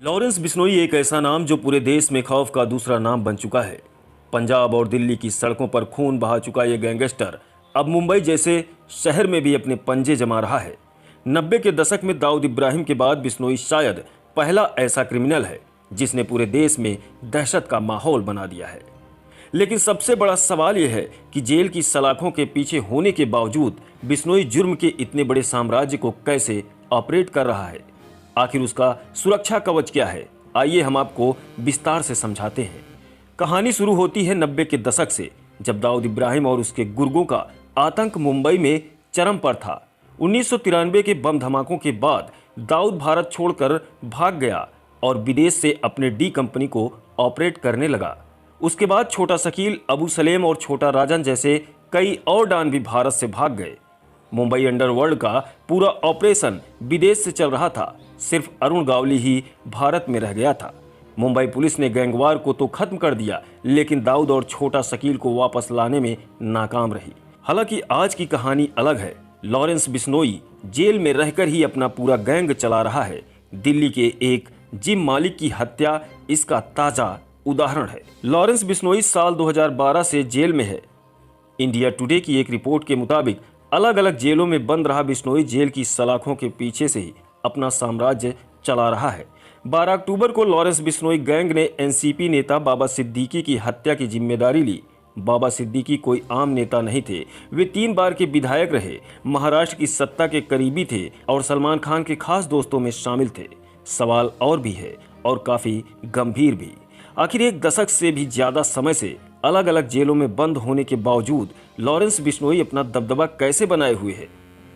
Lawrence Bishnoi एक ऐसा नाम जो पूरे देश में खौफ का दूसरा नाम बन चुका है। पंजाब और दिल्ली की सड़कों पर खून बहा चुका ये गैंगस्टर अब मुंबई जैसे शहर में भी अपने पंजे जमा रहा है। 90 के दशक में दाऊद इब्राहिम के बाद बिश्नोई शायद पहला ऐसा क्रिमिनल है जिसने पूरे देश में दहशत का माहौल बना दिया है। लेकिन सबसे बड़ा सवाल यह है कि जेल की सलाखों के पीछे होने के बावजूद बिश्नोई जुर्म के इतने बड़े साम्राज्य को कैसे ऑपरेट कर रहा है। आखिर उसका सुरक्षा कवच क्या है, आइए हम आपको विस्तार से समझाते हैं। कहानी शुरू होती है 90 के दशक से, जब दाऊद इब्राहिम और उसके गुर्गों का आतंक मुंबई में चरम पर था। 1993 के बम धमाकों के बाद दाऊद भारत छोड़कर भाग गया और विदेश से अपने डी कंपनी को ऑपरेट करने लगा। उसके बाद छोटा शकील, अबू सलेम और छोटा राजन जैसे कई और डॉन भी भारत से भाग गए। मुंबई अंडरवर्ल्ड का पूरा ऑपरेशन विदेश से चल रहा था, सिर्फ अरुण गावली ही भारत में रह गया था। मुंबई पुलिस ने गैंगवार को तो खत्म कर दिया, लेकिन दाऊद और छोटा शकील को वापस लाने में नाकाम रही। हालांकि आज की कहानी अलग है। लॉरेंस बिश्नोई जेल में रहकर ही अपना पूरा गैंग चला रहा है। दिल्ली के एक जिम मालिक की हत्या इसका ताजा उदाहरण है। लॉरेंस बिश्नोई साल 2012 से जेल में है। इंडिया टुडे की एक रिपोर्ट के मुताबिक अलग अलग जेलों में बंद रहा बिश्नोई जेल की सलाखों के पीछे से ही अपना साम्राज्य चला रहा है। 12 अक्टूबर को लॉरेंस बिश्नोई गैंग ने एनसीपी नेता बाबा सिद्दीकी की हत्या की जिम्मेदारी ली। बाबा सिद्दीकी कोई आम नेता नहीं थे, वे 3 बार के विधायक रहे, महाराष्ट्र की सत्ता के करीबी थे और सलमान खान के खास दोस्तों में शामिल थे। सवाल और भी है और काफी गंभीर भी। आखिर एक दशक से भी ज्यादा समय से अलग अलग जेलों में बंद होने के बावजूद लॉरेंस बिश्नोई अपना दबदबा कैसे बनाए हुए है?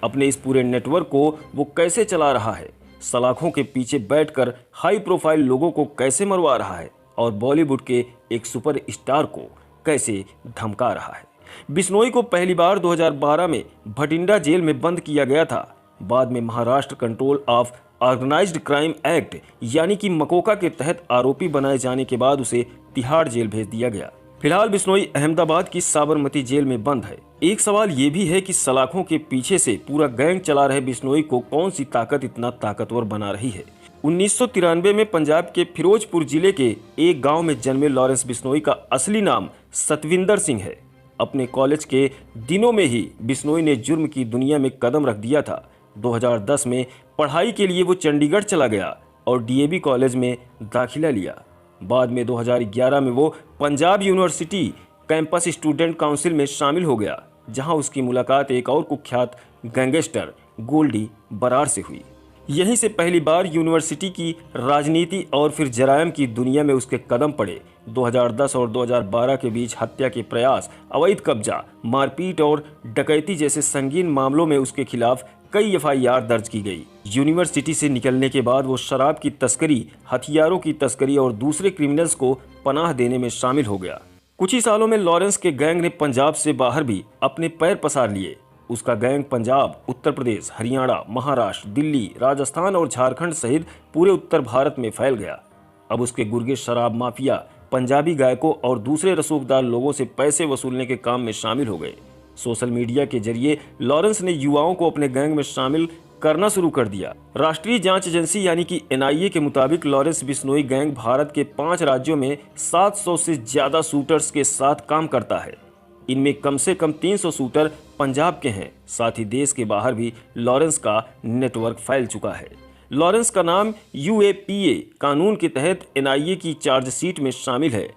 अपने इस पूरे नेटवर्क को वो कैसे चला रहा है? सलाखों के पीछे बैठकर हाई प्रोफाइल लोगों को कैसे मरवा रहा है और बॉलीवुड के एक सुपर स्टार को कैसे धमका रहा है? बिश्नोई को पहली बार 2012 में भटिंडा जेल में बंद किया गया था। बाद में Maharashtra control of organised crime act यानी कि मकोका के तहत आरोपी बनाए जाने के बाद उसे तिहाड़ जेल भेज दिया गया। फिलहाल बिश्नोई अहमदाबाद की साबरमती जेल में बंद है। एक सवाल ये भी है कि सलाखों के पीछे से पूरा गैंग चला रहे बिश्नोई को कौन सी ताकत इतना ताकतवर बना रही है? 1993 में पंजाब के फिरोजपुर जिले के एक गांव में जन्मे लॉरेंस बिश्नोई का असली नाम सतविंदर सिंह है। अपने कॉलेज के दिनों में ही बिश्नोई ने जुर्म की दुनिया में कदम रख दिया था। 2010 में पढ़ाई के लिए वो चंडीगढ़ चला गया और डीएवी कॉलेज में दाखिला लिया। बाद में 2011 में वो Punjab university campus student council में शामिल हो गया, जहां उसकी मुलाकात एक और कुख्यात गैंगस्टर गोल्डी बरार से हुई। यहीं से पहली बार यूनिवर्सिटी की राजनीति और फिर जरायम की दुनिया में उसके कदम पड़े। 2010 और 2012 के बीच हत्या के प्रयास, अवैध कब्जा, मारपीट और डकैती जैसे संगीन मामलों में उसके खिलाफ कई एफआईआर दर्ज की गई। यूनिवर्सिटी से निकलने के बाद वो शराब की तस्करी, हथियारों की तस्करी और दूसरे क्रिमिनल्स को पनाह देने में शामिल हो गया। कुछ ही सालों में लॉरेंस के गैंग ने पंजाब से बाहर भी अपने पैर पसार लिए। उसका गैंग पंजाब, उत्तर प्रदेश, हरियाणा, महाराष्ट्र, दिल्ली, राजस्थान और झारखंड सहित पूरे उत्तर भारत में फैल गया। अब उसके गुर्गे शराब माफिया, पंजाबी गायकों और दूसरे रसूखदार लोगों से पैसे वसूलने के काम में शामिल हो गए। सोशल मीडिया के जरिए लॉरेंस ने युवाओं को अपने गैंग में शामिल करना शुरू कर दिया। राष्ट्रीय जांच एजेंसी यानी कि एनआईए के मुताबिक लॉरेंस बिश्नोई गैंग भारत के 5 राज्यों में 700 से ज्यादा शूटर्स के साथ काम करता है। इनमें कम से कम 300 शूटर पंजाब के हैं। साथ ही देश के बाहर भी लॉरेंस का नेटवर्क फैल चुका है। लॉरेंस का नाम यूएपीए कानून के तहत एनआईए की चार्जशीट में शामिल है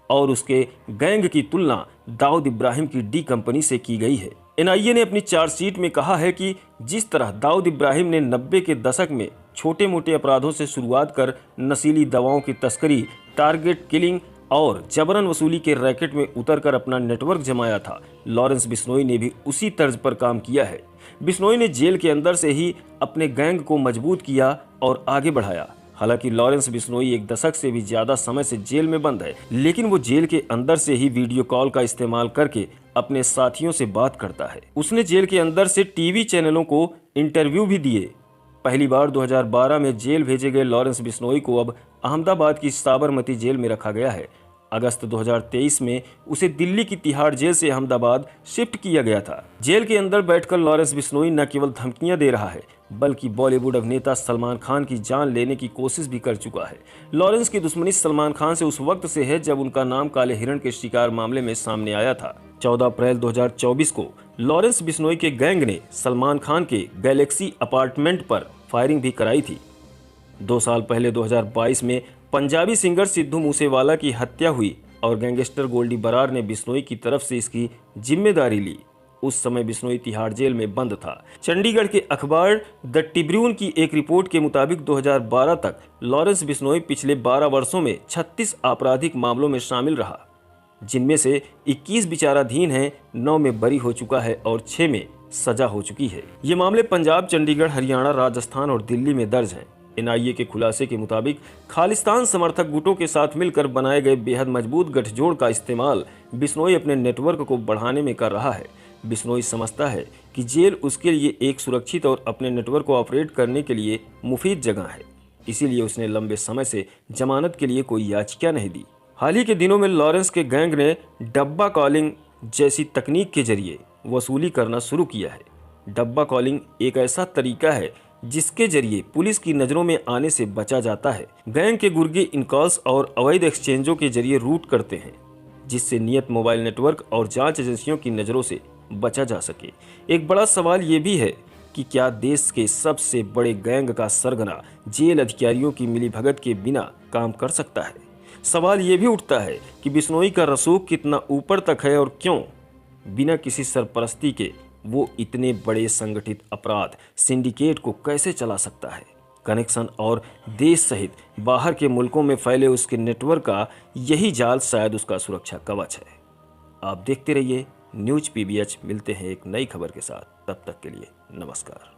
और उसके गैंग की तुलना दाऊद इब्राहिम की डी कंपनी से की गई है। एनआईए ने अपनी चार्जशीट में कहा है कि जिस तरह दाऊद इब्राहिम ने 90 के दशक में छोटे मोटे अपराधों से शुरुआत कर नशीली दवाओं की तस्करी, टारगेट किलिंग और जबरन वसूली के रैकेट में उतरकर अपना नेटवर्क जमाया था, लॉरेंस बिश्नोई ने भी उसी तर्ज पर काम किया है। बिश्नोई ने जेल के अंदर से ही अपने गैंग को मजबूत किया और आगे बढ़ाया। हालांकि लॉरेंस बिश्नोई एक दशक से भी ज्यादा समय से जेल में बंद है, लेकिन वो जेल के अंदर से ही वीडियो कॉल का इस्तेमाल करके अपने साथियों से बात करता है। उसने जेल के अंदर से टीवी चैनलों को इंटरव्यू भी दिए। पहली बार 2012 में जेल भेजे गए लॉरेंस बिश्नोई को अब अहमदाबाद की साबरमती जेल में रखा गया है। अगस्त 2023 में उसे दिल्ली की तिहाड़ जेल से अहमदाबाद शिफ्ट किया गया था। जेल के अंदर बैठकर लॉरेंस बिश्नोई न केवल धमकियां दे रहा है बल्कि बॉलीवुड अभिनेता सलमान खान की जान लेने की कोशिश भी कर चुका है। लॉरेंस की दुश्मनी सलमान खान से उस वक्त से है जब उनका नाम काले हिरण के शिकार मामले में सामने आया था। 14 अप्रैल 2024 को लॉरेंस बिश्नोई के गैंग ने सलमान खान के गैलेक्सी अपार्टमेंट पर फायरिंग भी कराई थी। 2 साल पहले 2022 में पंजाबी सिंगर सिद्धू मूसेवाला की हत्या हुई और गैंगस्टर गोल्डी बरार ने बिश्नोई की तरफ से इसकी जिम्मेदारी ली। उस समय बिश्नोई तिहाड़ जेल में बंद था। चंडीगढ़ के अखबार द ट्रिब्यून की एक रिपोर्ट के मुताबिक 2012 तक लॉरेंस बिश्नोई पिछले 12 वर्षों में 36 आपराधिक मामलों में शामिल रहा, जिनमें से 21 विचाराधीन हैं, 9 में बरी हो चुका है और 6 में सजा हो चुकी है। ये मामले पंजाब, चंडीगढ़, हरियाणा, राजस्थान और दिल्ली में दर्ज हैं। एनआईए के खुलासे के मुताबिक खालिस्तान समर्थक गुटों के साथ मिलकर बनाए गए बेहद मजबूत गठजोड़ का इस्तेमाल बिश्नोई अपने नेटवर्क को बढ़ाने में कर रहा है। बिश्नोई समझता है कि जेल उसके लिए एक सुरक्षित और अपने नेटवर्क को ऑपरेट करने के लिए मुफीद जगह है, इसीलिए उसने लंबे समय से जमानत के लिए कोई याचिका नहीं दी। हाल ही के दिनों में लॉरेंस के गैंग ने डब्बा कॉलिंग जैसी तकनीक के जरिए वसूली करना शुरू किया है। डब्बा कॉलिंग एक ऐसा तरीका है जिसके जरिए पुलिस की नज़रों में आने से बचा जाता है। गैंग के गुर्गे इन कॉल्स और अवैध एक्सचेंजों के जरिए रूट करते हैं, जिससे नियत मोबाइल नेटवर्क और जांच एजेंसियों की नज़रों से बचा जा सके। एक बड़ा सवाल ये भी है कि क्या देश के सबसे बड़े गैंग का सरगना जेल अधिकारियों की मिलीभगत के बिना काम कर सकता है? सवाल ये भी उठता है कि बिश्नोई का रसूख कितना ऊपर तक है और क्यों बिना किसी सरपरस्ती के वो इतने बड़े संगठित अपराध सिंडिकेट को कैसे चला सकता है? कनेक्शन और देश सहित बाहर के मुल्कों में फैले उसके नेटवर्क का यही जाल शायद उसका सुरक्षा कवच है। आप देखते रहिए न्यूज पीबीएच। मिलते हैं एक नई खबर के साथ, तब तक के लिए नमस्कार।